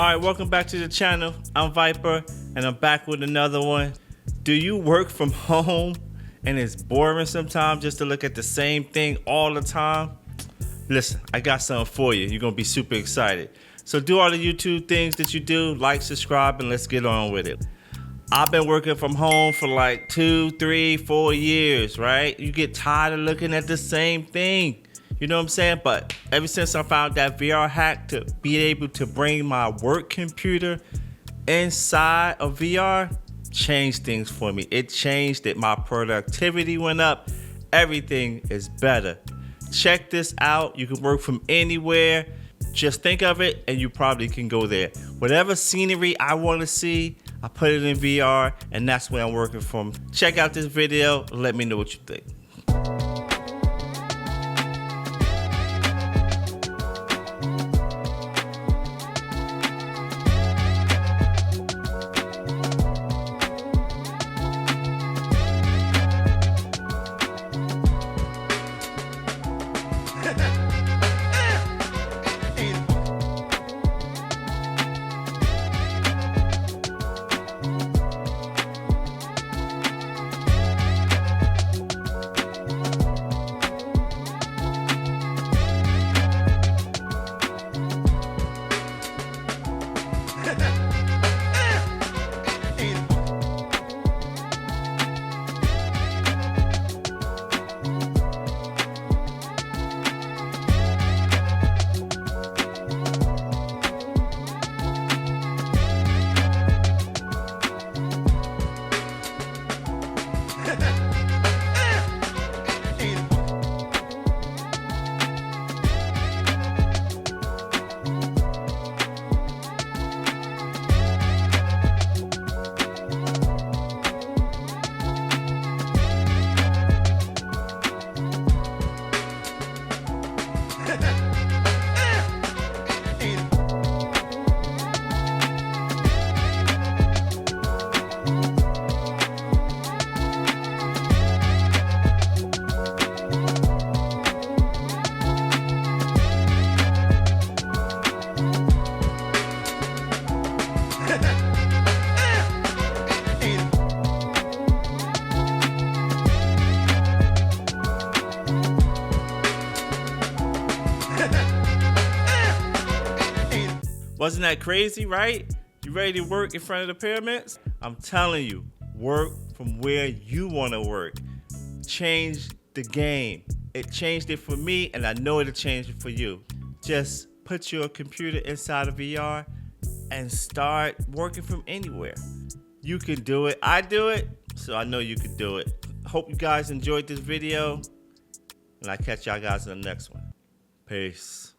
Alright, welcome back to the channel. I'm Viper and I'm back with another one. Do you work from home and it's boring sometimes just to look at the same thing all the time? Listen, I got something for you. You're gonna be super excited. So do all the YouTube things that you do, like, subscribe, and let's get on with it. I've been working from home for like 2, 3, 4 years, right? You get tired of looking at the same thing. You know what I'm saying? But ever since I found that VR hack to be able to bring my work computer inside of VR, changed things for me. It changed it. My productivity went up. Everything is better. Check this out. You can work from anywhere. Just think of it and you probably can go there. Whatever scenery I want to see, I put it in VR and that's where I'm working from. Check out this video. Let me know what you think. Wasn't that crazy, right? You ready to work in front of the pyramids? I'm telling you, work from where you want to work. Change the game. It changed it for me, and I know it'll change it for you. Just put your computer inside of VR and start working from anywhere. You can do it. I do it, so I know you can do it. Hope you guys enjoyed this video, and I'll catch y'all guys in the next one. Peace.